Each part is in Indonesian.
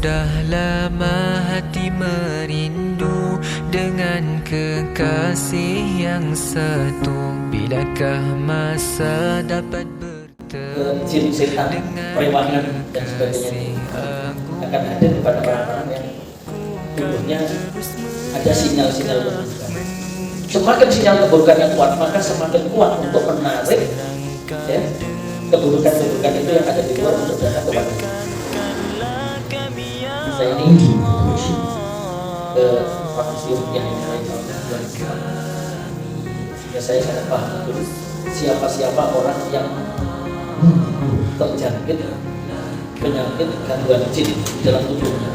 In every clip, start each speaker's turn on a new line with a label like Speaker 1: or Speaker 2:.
Speaker 1: Sudah lama hati merindu dengan kekasih yang satu. Bilakah masa dapat bertemu
Speaker 2: jin, setan, perewangan dan sebagainya akan hadir kepada orang-orang yang tubuhnya ada sinyal-sinyal keburukan. Semakin sinyal keburukannya kuat, maka semakin kuat untuk menarik ya, keburukan-keburukan itu yang ada di luar untuk datang kepada kita. Saya ini ke praktisi rupiah yang mulai tahun 2004, sehingga saya sangat paham betul siapa-siapa orang yang terjangkit penyakit gangguan jin di dalam tubuhnya.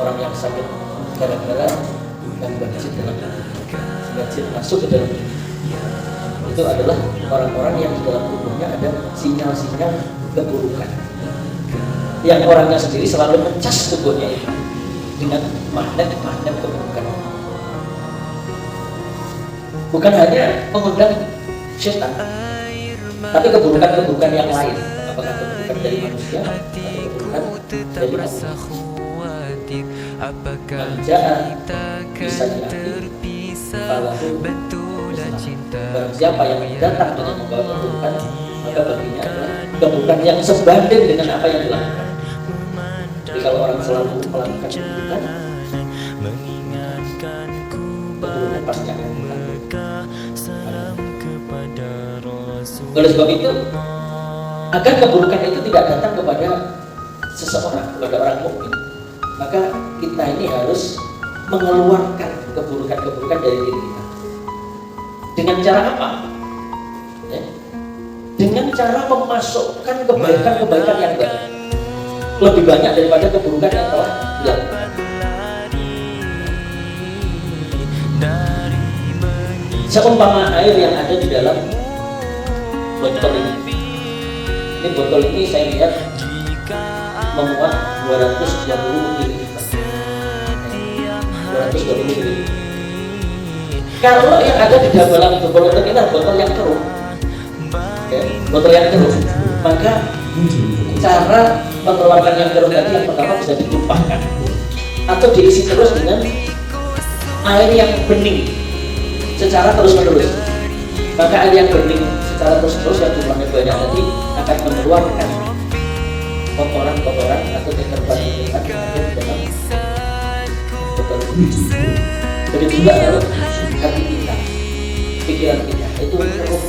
Speaker 2: Orang yang sakit gara-gara gangguan jin dalam tubuh, sehingga jin masuk ke dalam tubuh, itu adalah orang-orang yang di dalam tubuhnya ada sinyal-sinyal keburukan, yang orangnya sendiri selalu mencas tubuhnya itu dengan magnet-magnet keburukan. Bukan hanya mengundang setan, tapi keburukan-keburukan yang lain, apakah keburukan dari manusia atau keburukan dari Allah. Manjaa bisa diarti falahu barang siapa yang datang dengan membawa keburukan, maka baginya adalah keburukan yang sebanding dengan apa yang dilakukan. Jadi kalau orang selalu melakukan keburukan, keburukan pasti akan datang. Oleh sebab itu, agar keburukan itu tidak datang kepada seseorang, kepada orang mukmin, maka kita ini harus mengeluarkan keburukan-keburukan dari diri kita. Dengan cara apa? Ya. Dengan cara memasukkan kebaikan-kebaikan yang baik, lebih banyak daripada keburukan yang telah dilakukan. Seumpama air yang ada di dalam botol ini. Ini botol ini saya lihat memuat 220 ml. 220 ml. Kalau yang ada di dalam botol ini adalah botol yang keruh, botol yang keruh, maka cara mengeluarkan yang keruh tadi yang pertama bisa ditumpahkan atau diisi terus dengan air yang bening secara terus-menerus. Maka air yang bening secara terus-menerus yang jumlahnya banyak tadi akan mengeluarkan kotoran-kotoran atau keterbangan yang ada di dalam botol ini. Begitu juga kalau hati kita, pikiran kita itu keruh.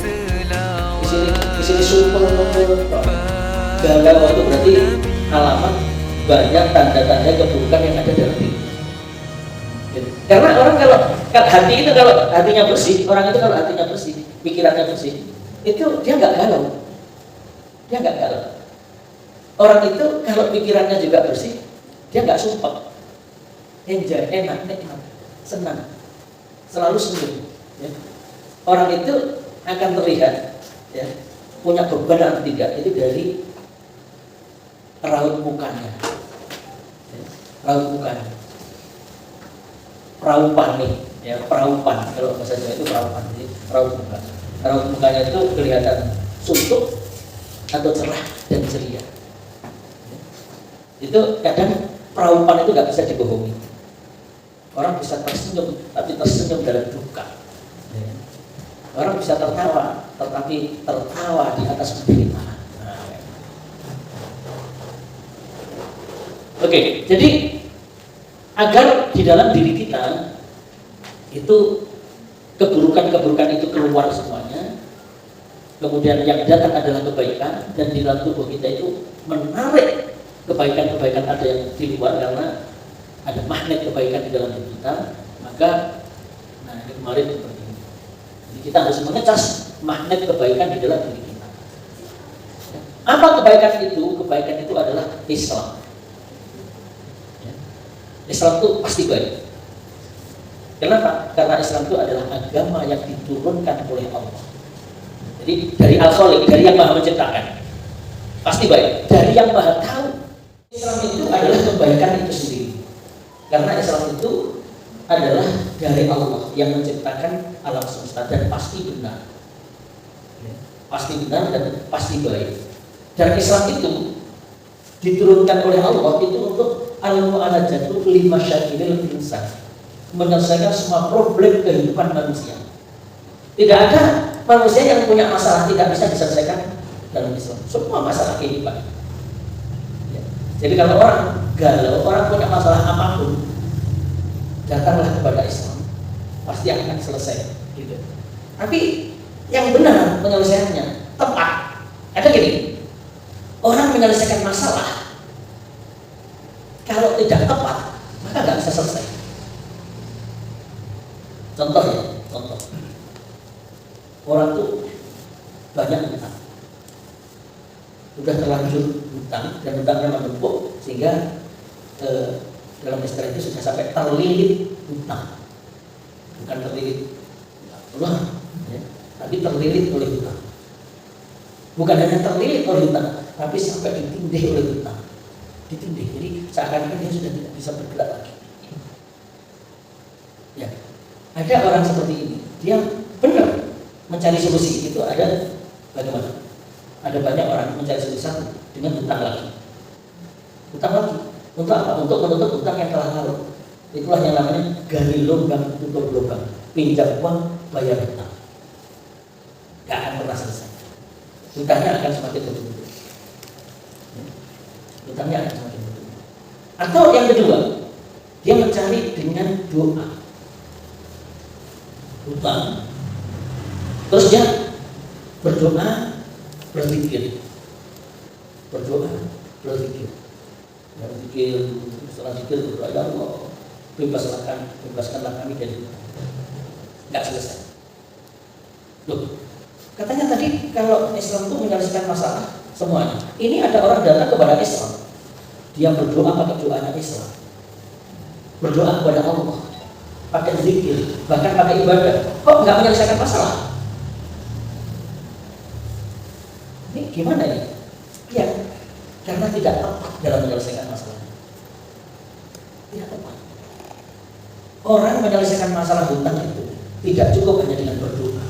Speaker 2: Di sini sumpel galau, itu berarti alamat banyak tanda-tanda keburukan yang ada dalam diri. Karena orang kalau hati itu, kalau hatinya bersih, orang itu kalau hatinya bersih, pikirannya bersih, itu dia nggak galau, dia nggak galau. Orang itu kalau pikirannya juga bersih, dia nggak sumpah, enjoy, enak, nikmat, senang, selalu senyum. Ya. Orang itu akan terlihat, ya, punya beban atau tidak itu dari raut mukanya, ya, raut mukanya. Praupan nih, ya, praupan, kalau bahasa Jawa itu praupan, jadi raut muka. Raut mukanya itu kelihatan suntuk atau cerah dan ceria. Itu kadang praupan itu nggak bisa dibohongi. Orang bisa tersenyum, tapi tersenyum dalam duka. Orang bisa tertawa, tetapi tertawa di atas penderitaan. Oke, jadi agar di dalam diri kita itu keburukan-keburukan itu keluar semuanya, kemudian yang datang adalah kebaikan, dan di dalam tubuh kita itu menarik kebaikan-kebaikan ada yang di luar karena ada magnet kebaikan di dalam diri kita, maka nah ini kemarin seperti ini. Jadi kita harus mengecas magnet kebaikan di dalam diri kita. Apa kebaikan itu? Kebaikan itu adalah Islam. Islam itu pasti baik. Kenapa? Karena Islam itu adalah agama yang diturunkan oleh Allah. Jadi dari Al-Khaliq, dari yang Maha Menciptakan, pasti baik. Dari yang Maha Tahu, Islam itu adalah kebaikan itu sendiri. Karena Islam itu adalah dari Allah yang menciptakan alam semesta dan pasti benar. Pasti benar dan pasti baik. Dan Islam itu diturunkan oleh Allah itu untuk al-mu'alajatu li masyakilil insan, menyelesaikan semua problem kehidupan manusia. Tidak ada manusia yang punya masalah tidak bisa diselesaikan dalam Islam. Semua masalah kehidupan. Ya. Jadi kalau orang galau, orang punya masalah apapun, datanglah kepada Islam, pasti akan selesai. Gitu. Tapi yang benar penyelesaiannya tepat. Ada gini, orang menyelesaikan masalah kalau tidak tepat maka nggak bisa selesai. Contoh ya, contoh. Orang tuh banyak hutang, udah terlanjur hutang dan hutangnya menumpuk sehingga dalam istilah itu sudah sampai terlilit hutang, bukan terlilit uang, ya, tapi terlilit oleh hutang. Bukan hanya terlilit oleh hutang, tapi sampai ditindih oleh hutang, ditindih. Jadi seakan-akan dia sudah tidak bisa bergerak lagi. Ya, ada orang seperti ini, dia benar mencari solusi itu ada bagaimana? Ada banyak orang mencari solusi satu dengan hutang lagi. Hutang lagi untuk apa? Untuk menutup hutang yang telah lalu. Itulah yang namanya gali lubang tutup lubang, pinjam uang bayar hutang. Gak akan pernah selesai. Hutangnya akan semakin bertumpuk. Hutangnya akan semakin bertumpuk. Atau yang kedua, dia mencari dengan doa. Hutang. Terus dia berdoa, berzikir. Berdoa, berzikir. Berzikir, setelah zikir berdoa, ya Allah, bebaskanlah kami dari hutang. Enggak selesai. Loh, katanya tadi kalau Islam itu menyelesaikan masalah semuanya. Ini ada orang datang kepada Islam, dia berdoa pakai doanya Islam, berdoa kepada Allah, pakai zikir, bahkan pakai ibadah. Kok nggak menyelesaikan masalah? Ini gimana ini? Ya, karena tidak tepat dalam menyelesaikan masalah. Tidak tepat. Orang menyelesaikan masalah hutang itu tidak cukup hanya dengan berdoa.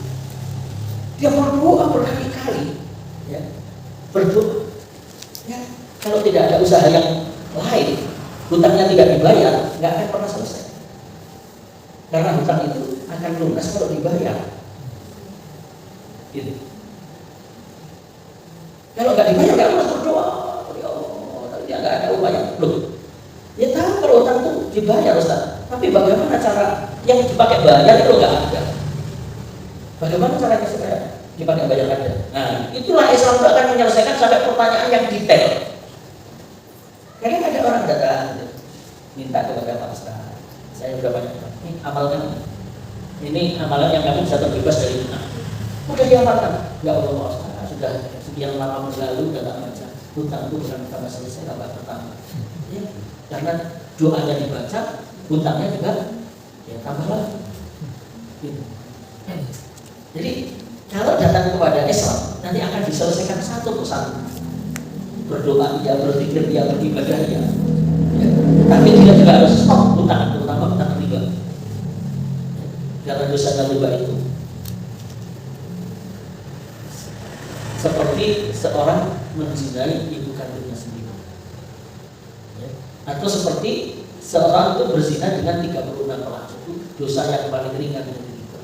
Speaker 2: Dia berdoa berkali-kali, ya, berdoa. Ya, kalau tidak ada usaha yang lain, hutangnya tidak dibayar, nggak akan pernah selesai. Karena hutang itu akan lunas kalau dibayar. Gitu. Kalau nggak dibayar, nggak harus berdoa. Ya Allah, tapi dia nggak ada upaya. Loh, ya tahu kalau hutang itu dibayar, Ustaz. Tapi bagaimana cara yang dipakai bayar itu nggak ada. Bagaimana caranya supaya dipakai bayar ada? Nah, itulah Islam itu akan menyelesaikan sampai pertanyaan yang detail. Kadang ada orang datang minta kepada Pak Ustaz, saya sudah banyak ini amalkan. Ini amalan yang kami bisa terbebas dari hutang. Udah diamalkan? Ya Allah Pak Ustaz, sudah sekian lama berlalu dalam baca hutang itu bukan pertama selesai, tambah pertama. Ya, karena doanya dibaca, hutangnya juga ya tambah lagi. Gitu. Jadi kalau datang kepada Islam nanti akan diselesaikan satu persatu. Berdoa dia, berzikir dia, beribadah dia. Ya. Tapi dia juga harus stop hutang, terutama hutang riba. Karena dosa riba itu seperti seorang menzinai ibu kandungnya sendiri. Ya. Atau seperti seorang itu berzina dengan 36 pelacur, itu dosa yang paling ringan dari riba.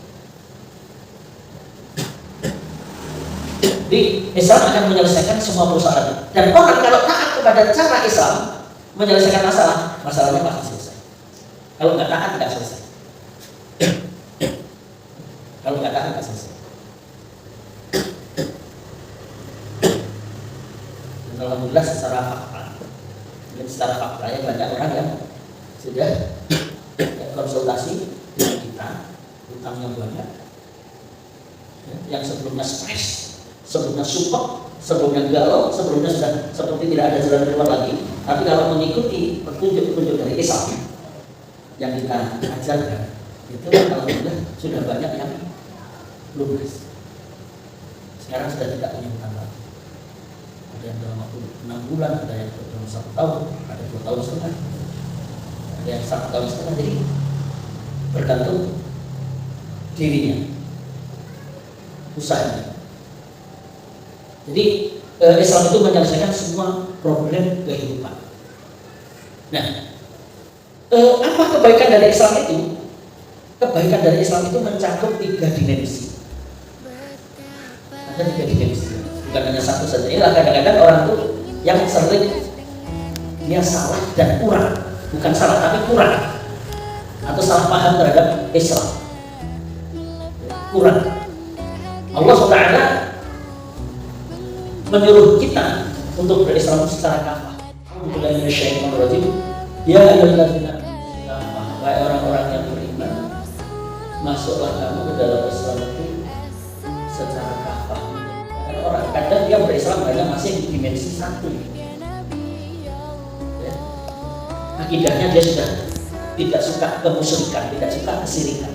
Speaker 2: Jadi Islam akan menyelesaikan semua persoalan. Dan orang kalau taat kepada cara Islam menyelesaikan masalah, masalahnya pasti selesai. Kalau nggak taat nggak selesai. Kalau nggak taat nggak selesai. Dan alhamdulillah secara fakta ya banyak orang yang sudah konsultasi dengan kita, hutangnya banyak, ya, yang sebelumnya stres, sebelumnya support, sebelumnya galau, sebelumnya sudah seperti tidak ada jalan keluar lagi. Tapi kalau mengikuti petunjuk-petunjuk dari Islam yang kita ajarkan, itu alhamdulillah sudah banyak yang lunas. Sekarang sudah tidak punya hutang lagi. Ada yang dalam waktu 6 bulan, ada yang dalam 1 tahun, ada 2 tahun setengah, ada yang 1 tahun setengah. Jadi bergantung dirinya, usahanya. Jadi Islam itu menyelesaikan semua problem kehidupan. Nah, apa kebaikan dari Islam itu? Kebaikan dari Islam itu mencakup 3 dimensi. Ada 3 dimensi, bukan hanya satu saja. Inilah kadang-kadang orang tuh yang sering dia salah dan kurang, bukan salah tapi kurang, atau salah paham terhadap Islam. Kurang. Allah SWT menyuruh kita untuk berislam secara kafah. Alhamdulillah minasyaitonirrajim. Ya ayyuhalladzina amanu, wahai orang-orang yang beriman, masuklah kamu ke dalam Islam itu secara kafah. Orang kadang dia berislam hanya masih di dimensi 1. Ya. Akidahnya dia sudah tidak suka kemusyrikan, tidak suka kesyirikan.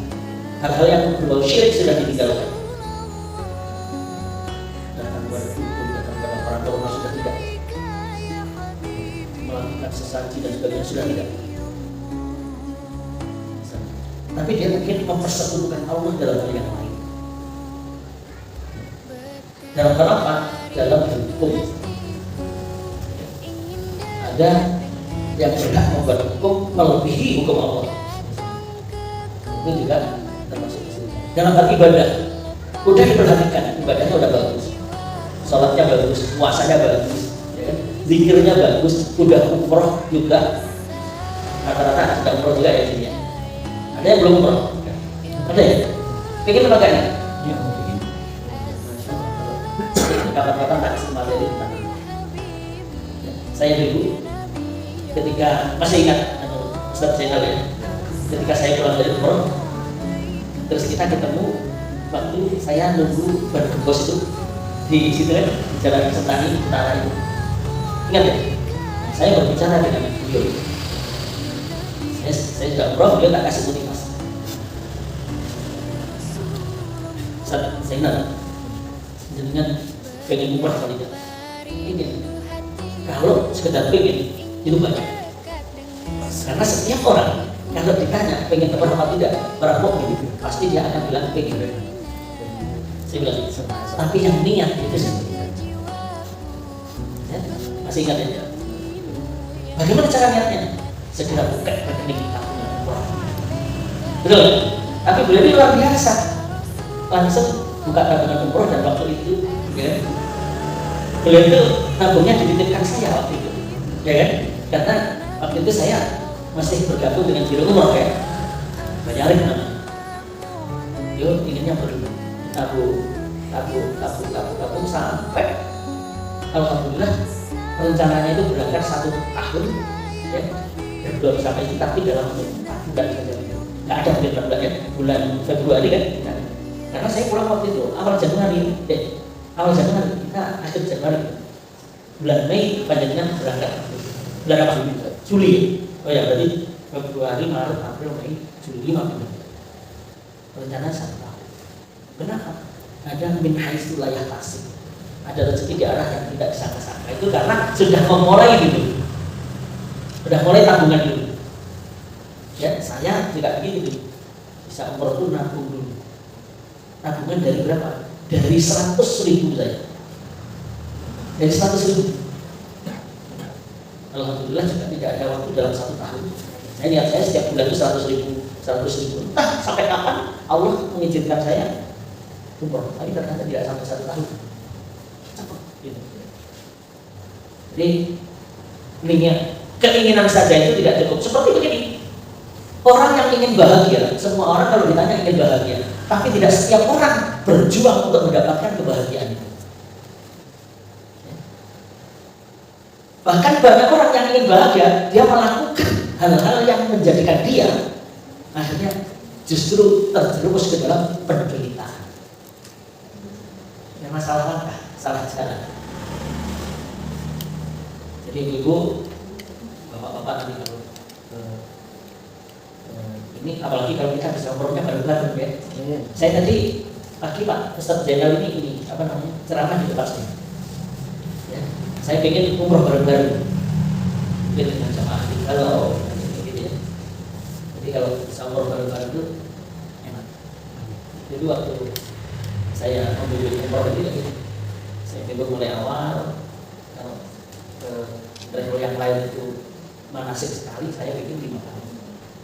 Speaker 2: Hal-hal yang berbau syirik sudah ditinggalkan. Datang berdukun, datang kepada paranormal sudah tidak. Melakukan sesaji dan sebagainya sudah tidak. Tapi dia mungkin mempersekutukan Allah dalam hal yang lain. Dalam hal apa? Dalam hukum. Ada yang berhak membuat hukum melebihi hukum Allah. Itu juga termasuk kesyirikan. Dalam hal ibadah, udah diperhatikan, ibadahnya udah bagus, sholatnya bagus, puasanya bagus, ya, zikirnya bagus, udah umroh juga, rata-rata sudah umroh juga ya sini. Ada yang belum umroh? Ada ya? Pengen apa kan? Ya, pengen. Kapan-kapan tak sempat dari tanah. Saya dulu ketika masih ingat Ustaz Zainal ya, ketika saya pulang dari umroh, terus kita ketemu waktu saya nunggu bergembos itu di situ kan, di Jalan Sentani Utara itu. Ingat ya? Saya berbicara dengan beliau. Saya sudah umroh, beliau tak kasih motivasi. Ustaz Zainal, jenengan pengen umroh atau tidak? Ingin. Kalau sekedar pengen itu banyak. Karena setiap orang kalau ditanya pengen umroh atau tidak, orang mukmin pasti dia akan bilang pengen. Saya bilang, tapi yang niat itu sendiri. Ya, masih ingat ya? Bagaimana cara niatnya? Segera buka rekening kita punya umroh. Betul? Tapi beliau ini luar biasa. Langsung buka tabungan umroh dan waktu itu, ya, beliau itu tabungnya dititipkan saya waktu itu, ya kan? Karena waktu itu saya masih bergabung dengan Biro Umroh ya, bayarin namanya. Yo inginnya tabung sampai alhamdulillah rencananya itu berangkat 1 tahun ya, belum sampai itu, tapi dalam 4 bulan saja, nggak ada bulan ya, bulan Februari kan, karena saya pulang waktu itu awal Januari kita akhir Januari, bulan Mei panjangnya berangkat, bulan apa? Juli. Oh ya, berarti Februari, Maret, April, Mei, Juli 5 bulan. Rencana 1 tahun. Kenapa? Ada min haitsu la yahtasib. Ada rezeki di arah yang tidak disangka-sangka. Itu karena sudah memulai dulu. Sudah mulai tabungan dulu. Ya, saya juga begitu. Bisa umroh itu nabung dulu. Tabungan dari berapa? Dari 100.000 saya. Dari 100.000. Alhamdulillah juga tidak ada waktu dalam 1 tahun. Saya niat saya setiap bulan itu 100.000. Entah sampai kapan Allah mengizinkan saya umroh, tapi ternyata tidak sampai 1 tahun. Cepat. Gitu. Jadi keinginan saja itu tidak cukup. Seperti begini, orang yang ingin bahagia, semua orang kalau ditanya ingin bahagia, tapi tidak setiap orang berjuang untuk mendapatkan kebahagiaan itu. Bahkan banyak orang yang ingin bahagia, dia melakukan hal-hal yang menjadikan dia akhirnya justru terjerumus ke dalam penderitaan. Yang masalah langkah, salah jalan. Jadi ibu, bapak-bapak nanti kalau ini, apalagi kalau kita bisa umrohnya bareng-bareng ya. Saya tadi pagi Pak Ustaz Zainal ini apa namanya, ceramah di depan saya. Ya, saya pengen umroh bareng-bareng dengan jamaah kalau gitu ya. Jadi kalau bisa umroh bareng-bareng itu enak. Jadi waktu saya memilih umroh itu, saya Itu mulai awal. Kalau level yang lain itu manasik sekali, saya bikin 5 tahun.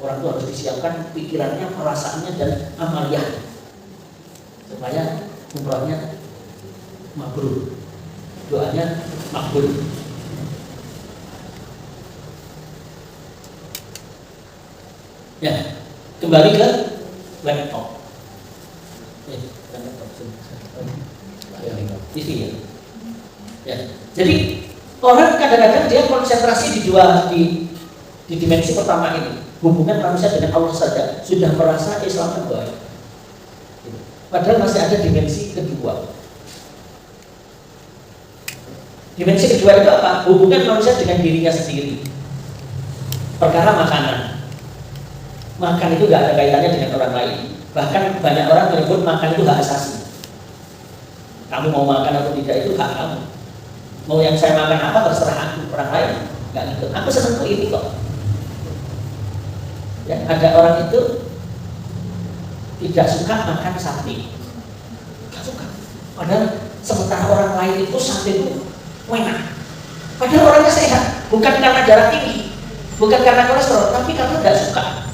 Speaker 2: Orang itu harus disiapkan pikirannya, perasaannya, dan amaliyah supaya umrahnya mabrur, doanya makbul. Ya, kembali ke laptop. TV ya. Ya. Jadi orang kadang-kadang dia konsentrasi di dimensi pertama ini, hubungan manusia dengan Allah saja sudah merasa Islam yang baik. Padahal masih ada dimensi kedua. Dimensi kedua itu apa? Hubungan manusia dengan dirinya sendiri. Perkara makanan. Makan itu gak ada kaitannya dengan orang lain. Bahkan banyak orang menyebut makan itu hak asasi. Kamu mau makan atau tidak itu hak kamu. Mau yang saya makan apa terserah aku, orang lain nggak gitu. Aku senang tuh ini kok. Ya, ada orang itu tidak suka makan sate, nggak suka. Padahal sementara orang lain itu sate itu enak. Padahal orangnya sehat, bukan karena darah tinggi, bukan karena kolesterol, tapi karena nggak suka.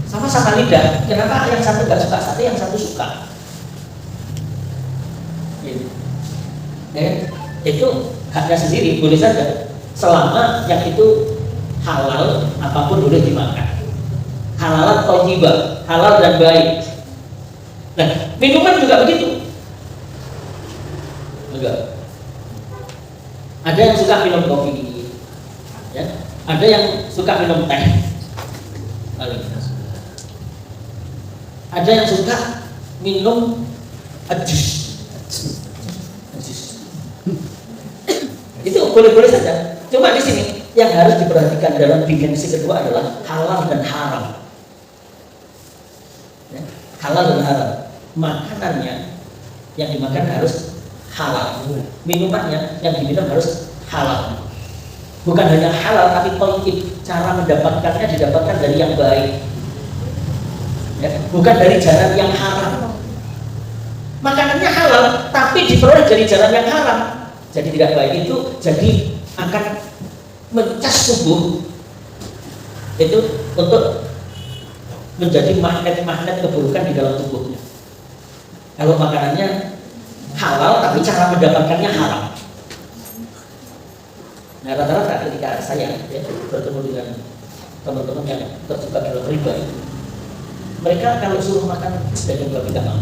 Speaker 2: Sama-sama lidah. Kenapa yang satu nggak suka sate, yang satu suka? Ya, itu haknya sendiri, boleh saja selama yang itu halal, apapun boleh dimakan. Halal thayyibah, halal dan baik. Nah, minuman juga begitu. Enggak. Ada yang suka minum kopi, ya. Ada yang suka minum teh. Ada yang suka minum jus. Itu boleh-boleh saja. Cuma di sini yang harus diperhatikan dalam dimensi kedua adalah halal dan haram. Ya, halal dan haram. Makanannya yang dimakan harus halal. Minumannya yang diminum harus halal. Bukan hanya halal, tapi thayyib. Cara mendapatkannya didapatkan dari yang baik. Ya, bukan dari jalan yang haram. Makanannya halal, tapi diperoleh dari jalan yang haram. Jadi tidak baik itu, jadi akan mencas tubuh itu untuk menjadi magnet-magnet keburukan di dalam tubuhnya. Kalau makanannya halal tapi cara mendapatkannya haram. Nah, rata-rata ketika saya bertemu dengan teman-teman yang terjebak dalam riba, mereka kalau suruh makan daging babi tidak mau,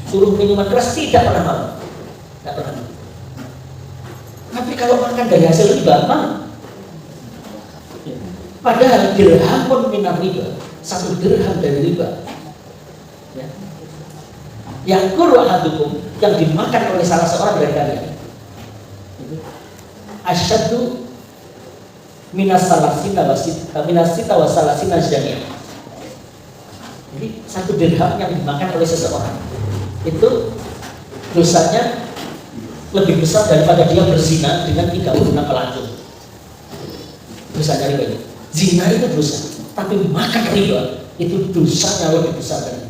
Speaker 2: suruh minuman keras tidak pernah mau. Tapi kalau makan dari hasil riba, mana? Padahal dirham pun minar riba, 1 dirham dari riba. Ya. Yang kurwahadukum yang dimakan oleh salah seorang dari kalian, asyaddu minas sita wasalasina jami'ah. Jadi 1 dirham yang dimakan oleh seseorang itu dosanya lebih besar daripada dia berzina dengan 36 pelacur. Dosanya riba. Zina itu dosa, tapi makan riba itu dosanya lebih besar dari.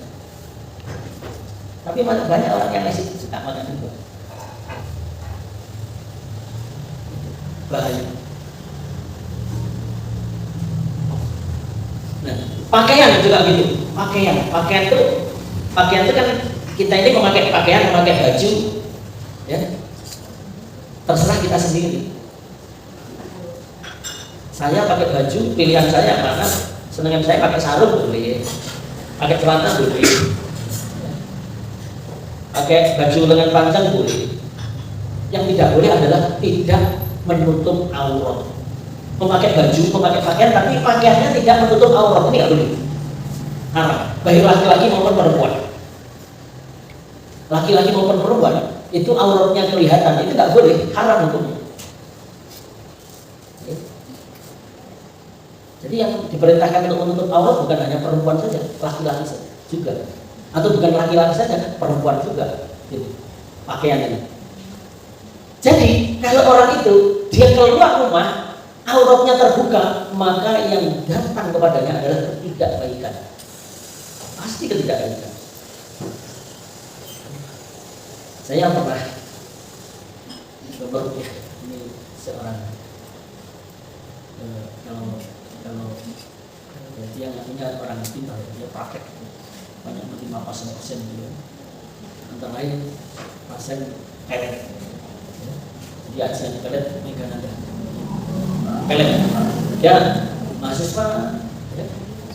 Speaker 2: Tapi banyak orang yang masih suka makan riba. Bahaya. Nah, pakaian juga gitu. Pakaian itu kan kita ini memakai pakaian, memakai baju, ya. Terserah kita sendiri. Saya pakai baju, pilihan saya mana? Senangnya saya pakai sarung boleh, pakai celana boleh, pakai baju lengan panjang boleh. Yang tidak boleh adalah tidak menutup aurat. Memakai baju, memakai pakaian, tapi pakaiannya tidak menutup aurat, ini nggak boleh. Haram. Baik laki-laki maupun perempuan. Laki-laki maupun perempuan itu auratnya kelihatan, itu nggak boleh, haram hukumnya. Jadi yang diperintahkan untuk menutup aurat bukan hanya perempuan saja, laki-laki saja juga, atau bukan laki-laki saja, perempuan juga. Gitu. Pakaiannya. Jadi kalau orang itu dia keluar rumah, auratnya terbuka, maka yang datang kepadanya adalah ketidakbaikan. Pasti ketidakbaikan. Saya pernah berupiah ini seorang kalau dia punya orang pintar, dia praktek banyak menerima pasien-pasien dia, antara lain pasien pelet, jadi ajaran pelet megang ada pelet, dia mahasiswa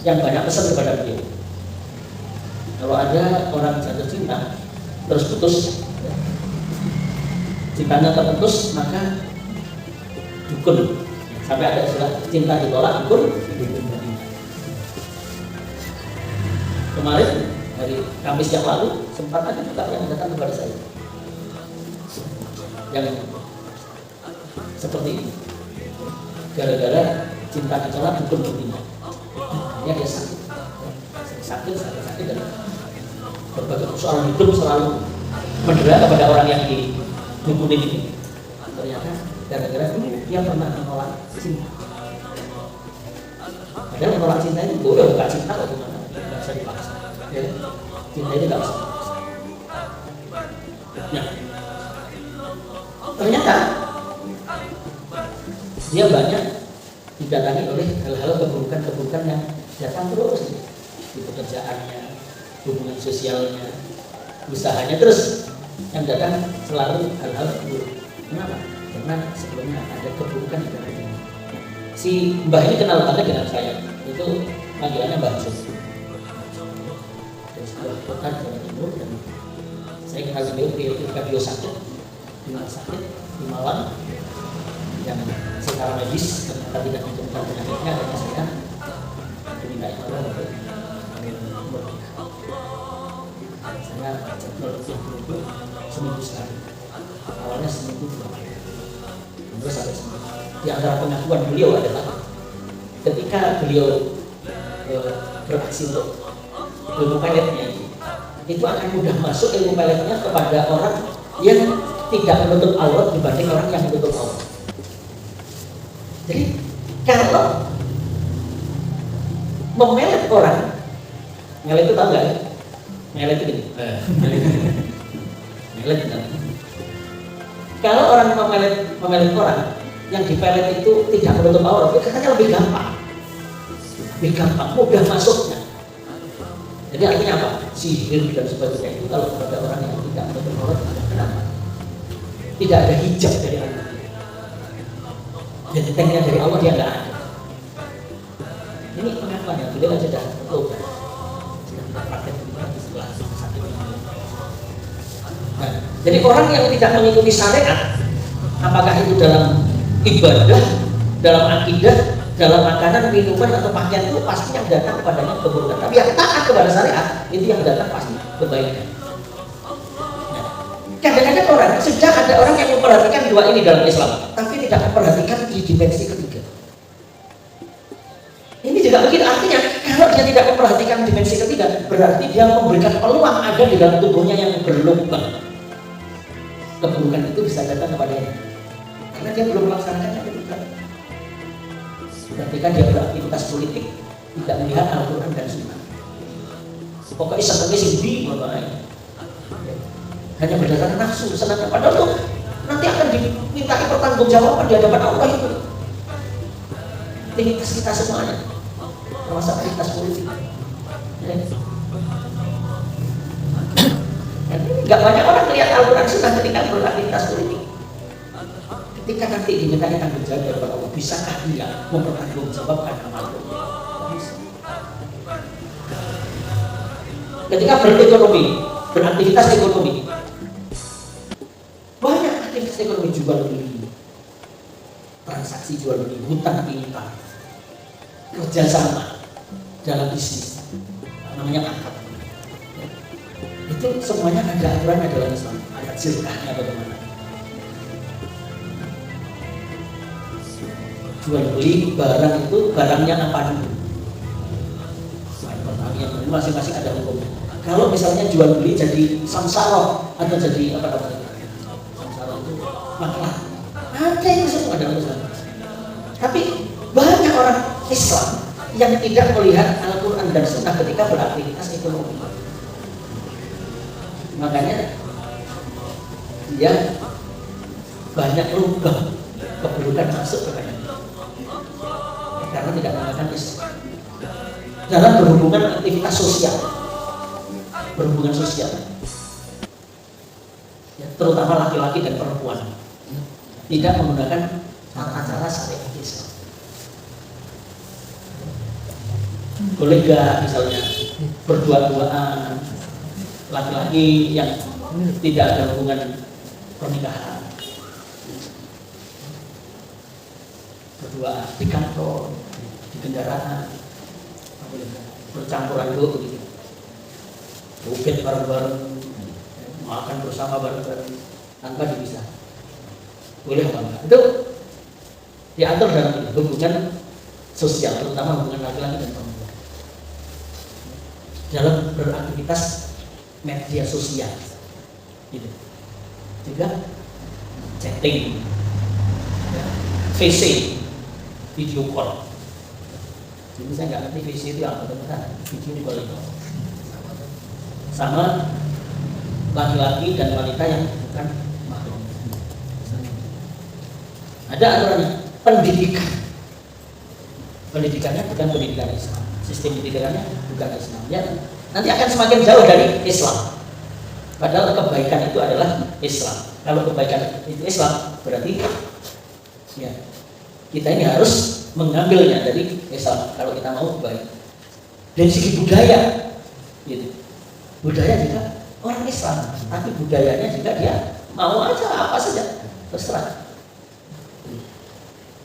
Speaker 2: yang banyak pesan kepada beliau, kalau ada orang jatuh cinta terus putus, cintanya terputus, maka dukun, sampai ada istilah cinta ditolak dukun. Kemarin hari Kamis yang lalu sempat ada juga yang datang kepada saya yang seperti ini, gara-gara cinta ditolak dukun bertindak, ya dia sakit dan berbagai persoalan hidup selalu mendera kepada orang yang didukunin ini. Ternyata gara-gara dia pernah menolak cinta. Padahal menolak cinta itu boleh, bukan cinta kok, gimana? Tidak bisa dipaksa. Ya, cinta itu tidak bisa dipaksa. Nah, ternyata dia banyak didatangi oleh hal-hal keburukan-keburukan yang datang terus di pekerjaannya, hubungan sosialnya, usahanya, terus yang datang selalu hal-hal buruk. Kenapa? Karena sebelumnya ada keburukan di dalam diri. Si Mbah ini kenal banget dengan saya, itu panggilannya Mbah Jus. Dari sebuah kota Jawa Timur, dan saya kenal beliau ketika beliau sakit di rumah sakit di Malang, yang secara medis ternyata tidak ditemukan penyakitnya, karena saya diminta tolong untuk saya jadwal itu seminggu sekali, awalnya seminggu 2 kali, terus sampai seminggu. Di antara pengakuan beliau adalah ketika beliau beraksi untuk ilmu peletnya itu akan mudah masuk ilmu peletnya kepada orang yang tidak menutup aurat dibanding orang yang menutup aurat. Jadi kalau memelet orang, melet itu tahu nggak ya? Melet itu gini. Melet itu. Kalau orang memelet orang, yang dipelet itu tidak menutup aurat, itu katanya lebih gampang, mudah masuknya. Jadi artinya apa? Sihir dan sebagainya itu kalau pada orang yang tidak menutup aurat, kenapa? Tidak ada hijab dari Allah. Jadi tekniknya dari Allah dia nggak ada. Ini pengakuan yang beliau sudah tahu. Nah, jadi orang yang tidak mengikuti syariat, apakah itu dalam ibadah, dalam akidah, dalam makanan, minuman atau pakaian, itu pasti yang datang kepadanya keburukan. Tapi yang taat kepada syariat itu yang datang pasti kebaikan. Nah, kadang-kadang orang, sejak ada orang yang memperhatikan dua ini dalam Islam, tapi tidak memperhatikan di dimensi ketiga. Ini juga begitu, artinya kalau dia tidak memperhatikan dimensi ketiga, berarti dia memberikan peluang ada di dalam tubuhnya yang berlubang. Keburukan itu bisa datang kepadanya karena dia belum melaksanakannya ketika. Ketika dia beraktivitas politik tidak melihat Al-Quran dan Sunnah, pokoknya senangnya sendiri, hanya berdasarkan nafsu, senang padahal tuh nanti akan dimintai pertanggungjawaban di hadapan Allah itu. Aktivitas kita semuanya, termasuk aktivitas politik. Gak banyak orang melihat Al-Quran Sunnah ketika beraktivitas politik. Ketika nanti dimintai tanggung jawab dari Allah, bisakah dia mempertanggungjawabkan amalnya? Ketika berekonomi, beraktivitas ekonomi, banyak aktivitas ekonomi, jual beli, transaksi jual beli, hutang piutang, kerjasama dalam bisnis, namanya akad. Itu semuanya ada aturannya dalam Islam, ada zirkahnya bagaimana. Jual beli barang itu barangnya apa dulu? Yang masing-masing ada hukum. Kalau misalnya jual beli jadi samsara atau jadi apa namanya? Samsara itu maklah. Ada yang semua dalam Islam. Tapi banyak orang Islam yang tidak melihat Al-Quran dan Sunnah ketika beraktivitas ekonomi. Makanya dia banyak lubang keburukan masuk ke badan karena tidak menggunakan Islam dalam berhubungan aktivitas sosial, berhubungan sosial, ya, terutama laki-laki dan perempuan tidak menggunakan tata cara syariat Islam. Boleh nggak misalnya berdua-duaan laki-laki yang tidak ada hubungan pernikahan berdua di kantor, di kendaraan, bercampuran dulu gitu, bukit bareng-bareng, makan bersama bareng-bareng tanpa dipisah, boleh apa enggak? Itu diatur dalam hubungan sosial, terutama hubungan laki-laki dan perempuan dalam beraktivitas media sosial, gitu. Juga chatting, ya, VC, video call. Jadi saya nggak ngerti VC itu apa, teman-teman. Video call itu sama laki-laki dan wanita yang bukan mahram. Ada aturannya, pendidikan. Pendidikannya bukan pendidikan Islam, sistem pendidikannya bukan Islam. Ya, nanti akan semakin jauh dari Islam. Padahal kebaikan itu adalah Islam. Kalau kebaikan itu Islam, berarti ya kita ini harus mengambilnya dari Islam kalau kita mau baik. Dari segi budaya, gitu. Budaya juga orang Islam, tapi budayanya juga dia mau aja apa saja, terserah.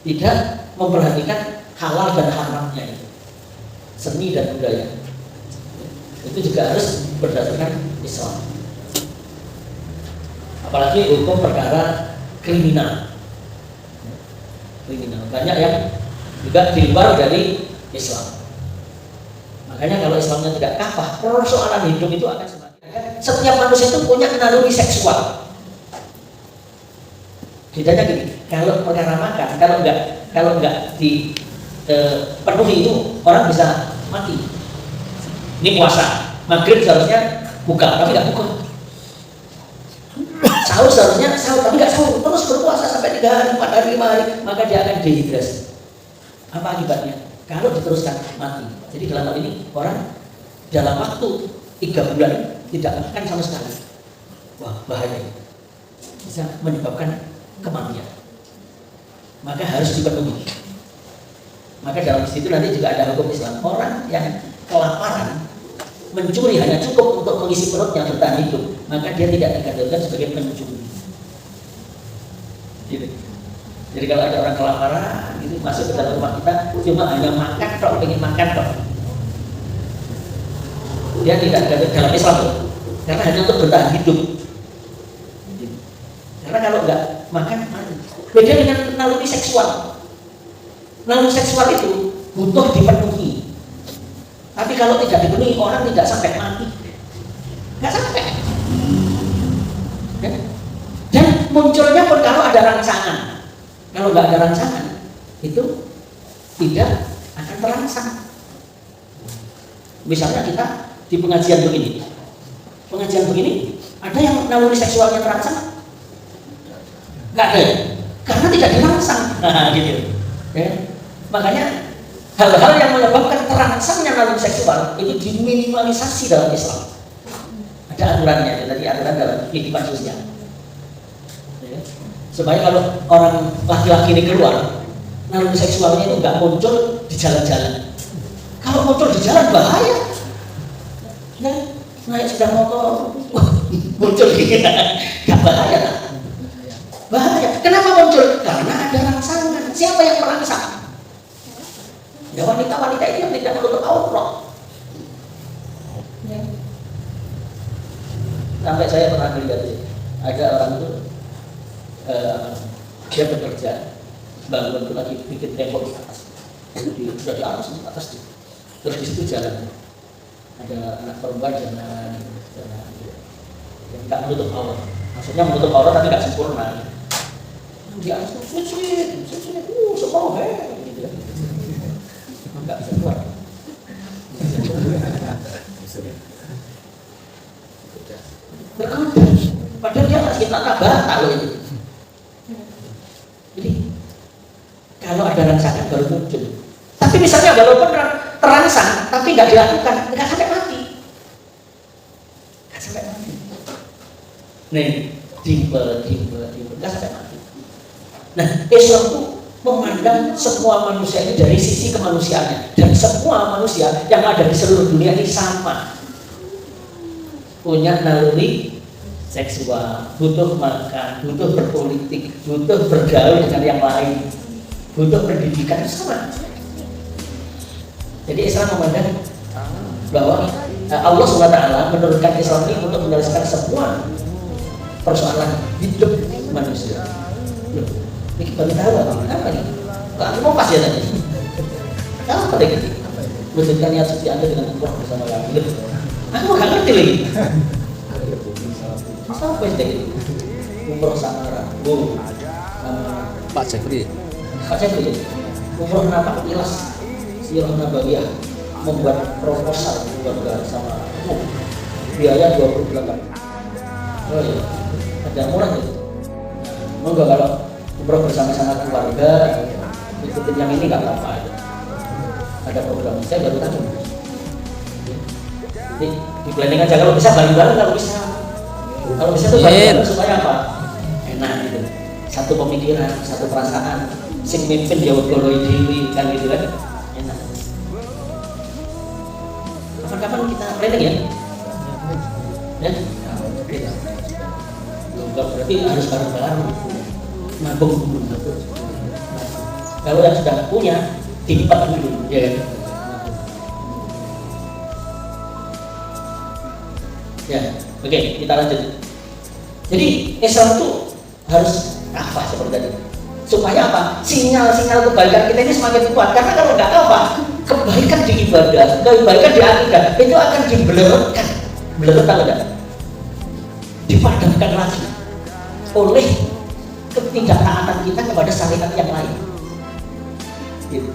Speaker 2: Tidak memperhatikan halal dan haramnya itu, seni dan budaya. Itu juga harus berdasarkan Islam. Apalagi hukum perkara kriminal. Banyak yang juga di luar dari Islam. Makanya kalau Islamnya tidak kafah, persoalan hidup itu akan semakin. Setiap manusia itu punya naluri seksual. Bedanya gini, kalau perkara makan, kalau enggak dipenuhi itu orang bisa mati. Ini puasa, maghrib seharusnya buka, tapi nggak buka. Sahur seharusnya sahur, tapi nggak sahur, terus berpuasa sampai 3 hari, 4 hari, 5 hari, maka dia akan dehidrasi. Apa akibatnya? Kalau diteruskan mati. Jadi dalam hal ini orang dalam waktu 3 bulan tidak makan sama sekali. Wah, bahaya. Bisa menyebabkan kematian. Maka harus dipenuhi. Maka dalam situ nanti juga ada hukum Islam. Orang yang kelaparan mencuri hanya cukup untuk mengisi perutnya bertahan hidup, maka dia tidak dikategorikan sebagai pencuri. Gitu. Jadi kalau ada orang kelaparan, gitu, masuk ke dalam rumah kita, cuma hanya makan tok, pengen makan tok, dia tidak ada dalam Islam, karena hanya untuk bertahan hidup. Gitu. Karena kalau nggak makan, mati. Beda dengan naluri seksual. Naluri seksual itu butuh dipenuhi. Tapi kalau tidak dipenuhi, orang tidak sampai mati, nggak sampai. Dan munculnya pun kalau ada rangsangan. Kalau nggak ada rangsangan, itu tidak akan terangsang. Misalnya kita di pengajian begini, ada yang naluri seksualnya terangsang? Nggak ada, karena tidak dirangsang. Nah, gitu. Ya. Makanya hal-hal yang menyebabkan terangsangnya naluri seksual itu diminimalisasi dalam Islam. Ada aturannya, tadi aturan dalam kehidupan sosial. Ya. Supaya kalau orang laki-laki ini keluar, naluri seksualnya itu nggak muncul di jalan-jalan. Kalau muncul di jalan bahaya. Ya, naik sepeda motor, muncul gitu, nggak bahaya lah. Bahaya. Kenapa muncul? Karena ada rangsangan. Siapa yang merangsang? Ya wanita-wanita itu yang tidak menutup aurat. Ya. Sampai saya pernah melihat ada orang itu dia bekerja, bangun itu lagi bikin tembok di atas, sudah di atas, terus di situ jalan ada anak perempuan jalan yang tidak menutup aurat, maksudnya menutup aurat tapi tidak sempurna. Di atas itu suci, semua gitu kan. Nggak bisa keluar. Berkuda. Padahal dia nggak kita bata loh itu. Jadi kalau ada rangsangan baru muncul. Tapi misalnya walaupun terangsang tapi nggak dilakukan, nggak sampai mati. Nggak sampai mati. Nih, timbel, nggak sampai mati. Nah, Islam itu memandang semua manusia ini dari sisi kemanusiaannya, dan semua manusia yang ada di seluruh dunia ini sama, punya naluri seksual, butuh makan, butuh berpolitik, butuh bergaul dengan yang lain, butuh pendidikan, sama. Jadi Islam memandang bahwa Allah SWT menurunkan Islam ini untuk menyelesaikan semua persoalan hidup manusia. Ini baru tahu apa nih? Aku mau pas ya tadi. Apa lagi? Wujudkan niat suci Anda dengan umroh bersama kami. Aku nggak ngerti lagi. Apa itu? Umroh samara. Pak Jeffrey. Umroh kenapa? Ilas Sirah Nabawiyah membuat proposal keluarga sama biaya 28. Oh iya, ada murah itu. Enggak kalau umroh bersama-sama keluarga ikutin yang ini nggak apa-apa. Ada program saya baru tahu. Jadi di planning aja kalau bisa bareng-bareng, kalau bisa tuh bareng-bareng supaya apa? Enak gitu. Satu pemikiran, satu perasaan. Sing mimpin jauh goloi dewi kan gitu kan. Enak. Kapan-kapan kita planning ya? Ya? Enggak berarti harus bareng-bareng. Nabung dulu. Kalau yang sudah punya timpat dulu, ya kan? Ya, oke, kita lanjut. Jadi Islam itu harus kafah seperti tadi. Supaya apa? Sinyal-sinyal kebaikan kita ini semakin kuat. Karena kalau nggak kafah, kebaikan di ibadah, kebaikan di akidah itu akan dibelurkan, dipadamkan lagi oleh ketidaktaatan kita kepada syariat yang lain. Gitu.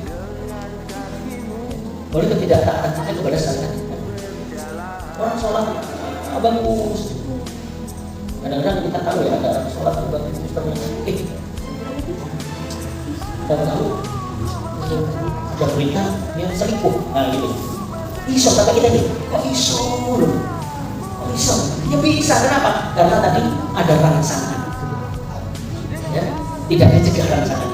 Speaker 2: Oleh ketidaktaatan kita kepada syariat. Orang sholat bagus. Kadang-kadang kita tahu ya ada orang sholat bagus ternyata kita tahu ada berita yang selingkuh. Nah gitu. Iso kata kita nih, kok iso loh? Kok iso? Ya bisa, kenapa? Karena tadi ada rangsangan. Ya, tidak dicegah rangsangan.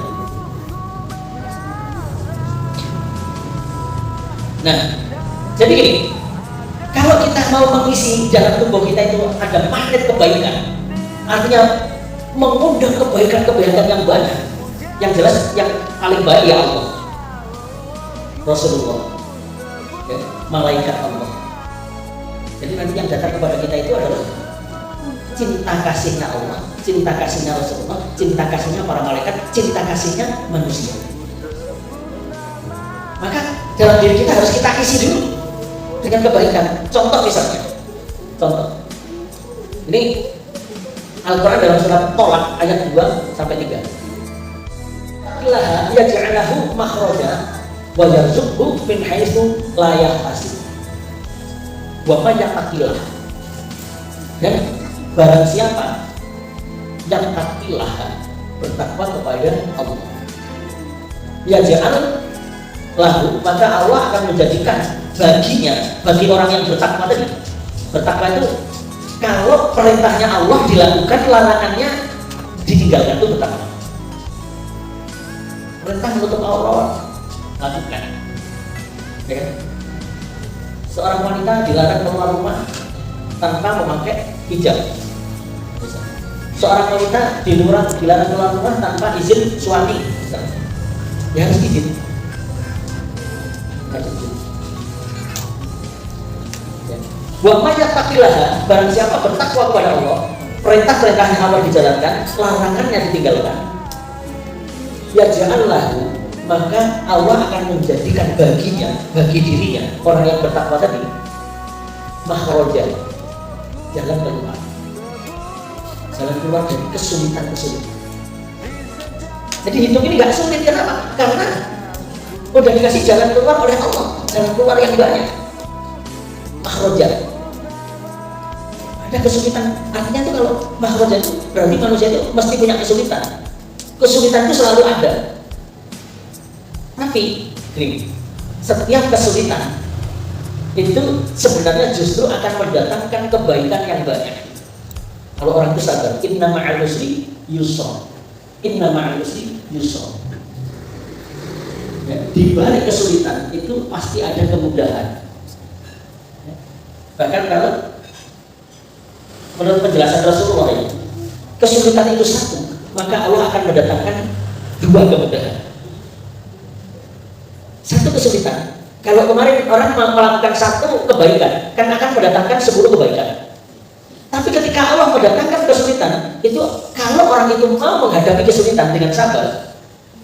Speaker 2: Nah, jadi gini, kalau kita mau mengisi dalam tubuh kita itu ada magnet kebaikan, artinya mengundang kebaikan-kebaikan yang banyak, yang jelas yang paling baik ya Allah, Rasulullah, ya, malaikat Allah. Jadi nanti yang datang kepada kita itu adalah cinta kasihnya Allah, cinta kasihnya Rasulullah, cinta kasihnya para malaikat, cinta kasihnya manusia. Maka dalam diri kita harus kita isi dulu dengan kebaikan. Contoh misalnya, ini Al-Quran dalam surat Tolak ayat 2-3. Ilaha yaj'alahu makhraja wa yarzuqhu min haitsu la yahtasib. Wa may yattaqillah. Dan barang siapa yang takillah, bertakwa kepada Allah, yaj'al lahu, maka Allah akan menjadikan baginya, bagi orang yang bertakwa tadi. Bertakwa itu kalau perintahnya Allah dilakukan, larangannya ditinggalkan, itu bertakwa. Perintah untuk Allah lakukan, ya kan? Seorang wanita dilarang keluar rumah tanpa memakai hijab. Seorang wanita dilarang keluar rumah tanpa izin suami. Ya harus izin. Wa may yattaqillah, barang siapa bertakwa kepada Allah, perintah-perintahnya Allah dijalankan, larangannya ditinggalkan, yaj'al lahu, maka Allah akan menjadikan baginya, bagi dirinya, orang yang bertakwa tadi, makhraja, jalan keluar dari kesulitan-kesulitan. Jadi hidup ini gak sulit, kenapa? Karena udah dikasih jalan keluar oleh Allah, jalan keluar yang banyak. Makhraja. Ada kesulitan, artinya itu kalau makhraj itu berarti manusia itu mesti punya kesulitan. Kesulitan itu selalu ada. Tapi ini, setiap kesulitan itu sebenarnya justru akan mendatangkan kebaikan yang banyak. Kalau orang itu sadar, inna ma'al usri yusra, inna ma'al usri yusra. Ya, di balik kesulitan itu pasti ada kemudahan. Ya. Bahkan kalau menurut penjelasan Rasulullah ini, kesulitan itu satu, maka Allah akan mendatangkan dua kemudahan. Satu kesulitan, kalau kemarin orang melakukan satu kebaikan, kan akan mendatangkan 10 kebaikan. Tapi ketika Allah mendatangkan kesulitan, itu kalau orang itu mau menghadapi kesulitan dengan sabar,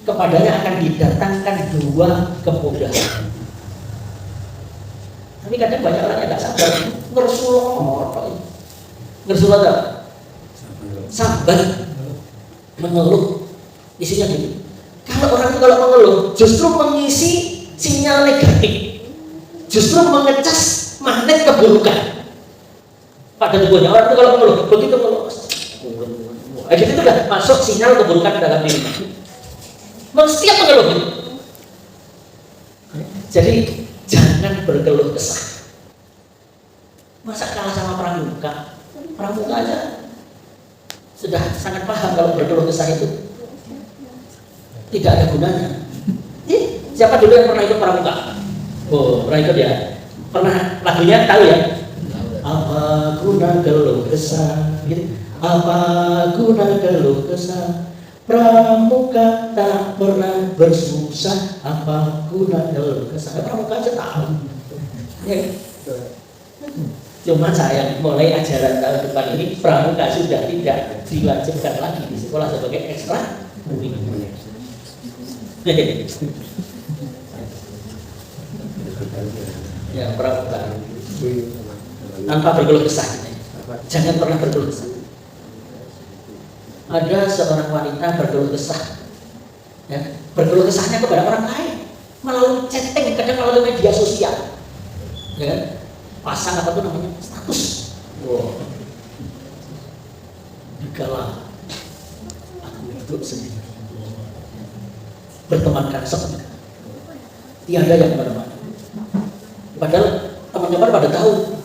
Speaker 2: kepadanya akan didatangkan 2 kemudahan. Tapi kadang banyak orang yang tidak sabar, ngersulot apa? Sabar, mengeluh, isinya gitu. Kalau orang itu kalau mengeluh, justru mengisi sinyal negatif, justru mengecas magnet keburukan pada tubuhnya. Orang itu kalau mengeluh, begitu mengeluh, itu sudah masuk sinyal keburukan dalam dirinya. Setiap mengeluh. Jadi jangan berkeluh kesah. Masa kalah sama pramuka? Pramuka aja sudah sangat paham kalau berkeluh kesah itu tidak ada gunanya. Siapa dulu yang pernah ikut pramuka? Oh, pernah ikut ya? Pernah, lagunya tahu ya? Apa guna keluh kesah? Gitu. Apa guna keluh kesah? Pramuka tak pernah bersusah. Apa guna keluh kesah? Pramuka aja tahu. Ya. Cuma saya mulai ajaran tahun depan ini pramuka sudah tidak diwajibkan lagi di sekolah sebagai ekstra kurikuler. Ya, pramuka tanpa berkeluh kesah. Jangan pernah berkeluh kesah. Ada seorang wanita berkeluh kesah, ya, berkeluh kesahnya kepada orang lain melalui chatting, kadang melalui media sosial, ya kan? Pasang apa tuh namanya, status. Wow. Dikala aku hidup sendiri, bertemankan sepenuhnya, tiada yang menemani. Padahal teman-teman pada tahu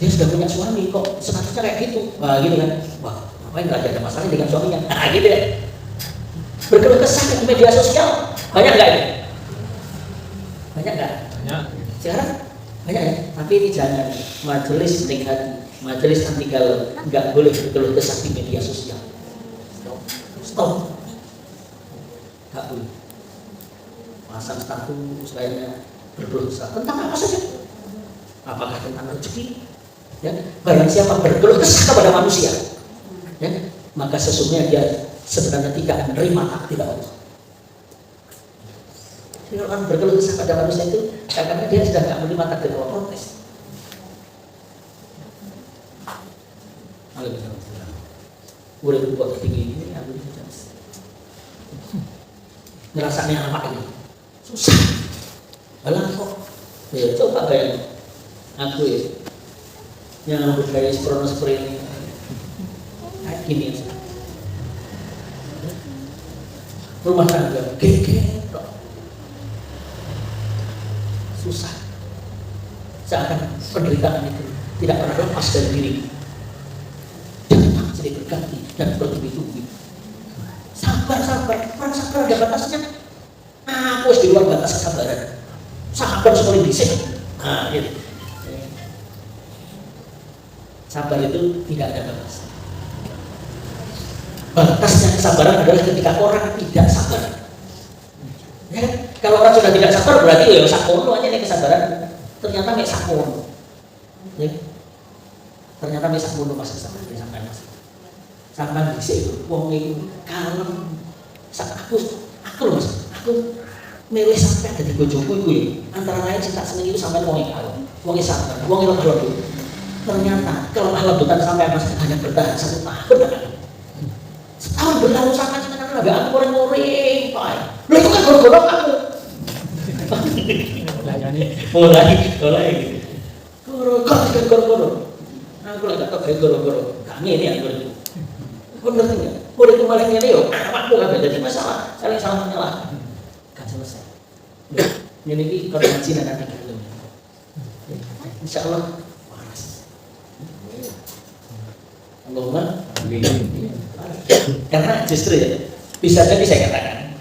Speaker 2: dia sudah punya suami, kok statusnya kayak gitu. Wah, gitu kan? Wah, ngapain lagi ada masalah dengan suaminya? Nah, gitu ya. Berkeluh kesah di media sosial banyak nggak ini? Banyak nggak? Banyak. Sekarang banyak ya. Tapi ini jangan, majelis baik hati, majelis anti galau, nggak boleh berkeluh kesah di media sosial. Stop. Nggak boleh. Pasang status lainnya berkeluh kesah tentang apa saja. Apakah tentang rezeki? Ya, barang siapa berkeluh kesah kepada manusia, ya, maka sesungguhnya dia sebenarnya tidak menerima takdir Allah. Kalau orang berkeluh kesah pada manusia itu karena dia sudah tidak menerima takdir Allah, protes. Udah buat tinggi ini, aku tidak ngerasanya apa ini? Susah. Malah kok, ya coba bayangin. Aku ya, yang rambut kayak spray ini, kayak gini aja. Rumah tangga, geger, susah. Seakan penderitaan itu tidak pernah lepas dari diri. Datang silih berganti dan bertubi-tubi. Sabar, orang sabar ada batasnya. Aku harus di luar batas kesabaran. Sabar sekali bisa. Nah, gitu. Sabar itu tidak ada batas. Batasnya kesabaran adalah ketika orang tidak sabar. Ya, kalau orang sudah tidak sabar berarti ya sakono aja nih kesabaran. Ternyata mek sakono. Ya. Ternyata mek sakono pas kesabaran sampai mas. Sampai dhisik wong iki kalem. Aku loh Mas. Aku milih sampai dadi bojoku iku ya. Antara lain sing tak seneng itu sampai wong kalem. Wong sabar, wong lemah lembut. Ternyata kelemah lembutan sampai mas hanya bertahan 1 tahun. Setahun berlalu sampai sekarang lagi aku goreng-goreng, Pak. Lo itu kan goreng-goreng aku. Mulai gitu. Goreng. Aku lagi tak tahu goro-goro. Kami ini yang goro. Bener nggak? Boleh kembali ini yo. Awakmu kan jadi masalah. Saling salah menyalahkan. Kan selesai. Ini kalau ngaji nanti kalau. Insya Allah waras. Allahumma amin. Karena justru ya bisa jadi saya katakan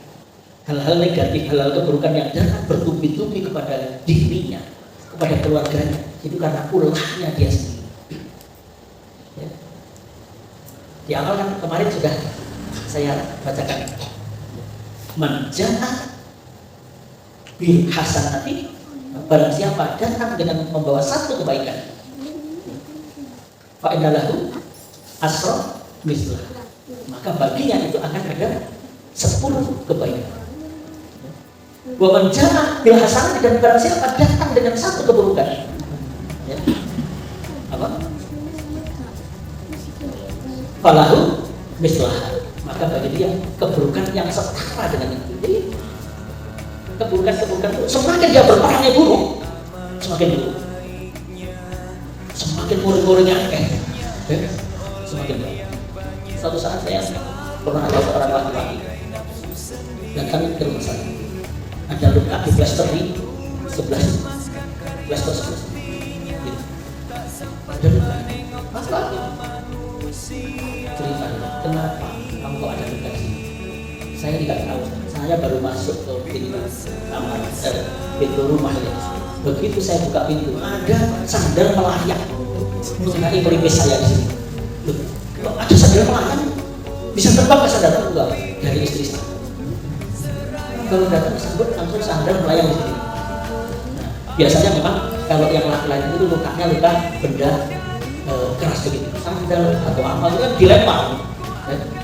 Speaker 2: hal-hal negatif, hal-hal keburukan yang datang bertubi-tubi kepada dirinya, kepada keluarganya, itu karena ulahnya dia sendiri. Ya. Di awal kan kemarin sudah saya bacakan, man ja'a bil hasanati, barang siapa datang dengan membawa satu kebaikan, fa innalahu asra mislah, maka baginya itu akan ada 10 kebaikan. Wa man ja'a bil hasanati, dan barang siapa datang dengan satu keburukan, ya. Apa? Falahu mislah, maka bagi dia keburukan yang setara dengan itu. Jadi keburukan itu semakin dia berperannya buruk, semakin buruk, semakin murid-muridnya semakin buruk. Suatu saat saya pernah ada seorang laki-laki datang ke rumah saya, ada luka di plaster di sebelah plaster sebelah gitu. Ada luka, laki-laki cerita, kenapa kamu kok ada luka sini? Saya tidak tahu, saya baru masuk ke pintu kamar, pintu rumah ya. Begitu saya buka pintu, ada sandal melayang mengenai pelipis saya di sini. Loh, ada sandal melayang? Bisa terbang ke sandal? Enggak, dari istri saya. Kalau datang disebut langsung sandal melayang di sini. Nah, biasanya memang kalau yang laki-laki itu lukanya luka benda keras begitu, sandal atau apa itu kan dilempar.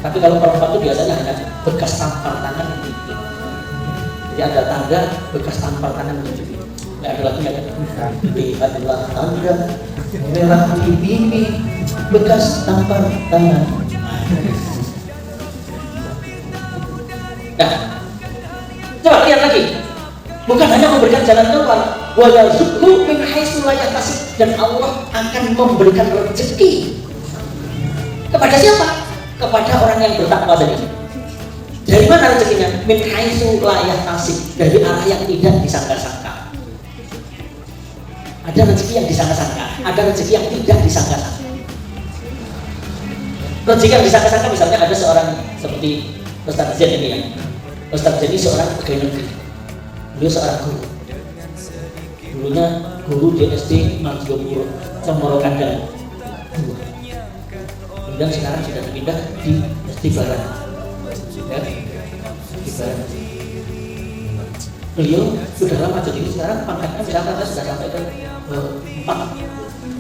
Speaker 2: Tapi kalau perempuan itu biasanya hanya bekas tampar tangan gitu. Jadi ada tanda bekas tampar tangan gitu. Nggak ada lagi ada. Lihatlah tanda merah di pipi, bekas tampar tangan. Nah, coba lihat lagi. Bukan hanya memberikan jalan keluar, wa yarzuqhu min haitsu la yahtasib, dan Allah akan memberikan rezeki kepada siapa? Kepada orang yang bertakwa tadi. Dari mana rezekinya? Min haitsu la yahtasib, dari arah yang tidak disangka-sangka. Ada rezeki yang disangka-sangka, ada rezeki yang tidak disangka-sangka. Rezeki yang disangka-sangka misalnya ada seorang seperti Ustaz Zain ini ya. Ustaz Zain ini seorang pegawai negeri. Beliau seorang guru. Dulunya guru di SD Mangjomburo, Cemoro Kandang 2. Kemudian sekarang sudah dipindah di SD Barat. Ya, di Barat. Beliau sudah lama, jadi sekarang pangkatnya misalkan sudah sampai ke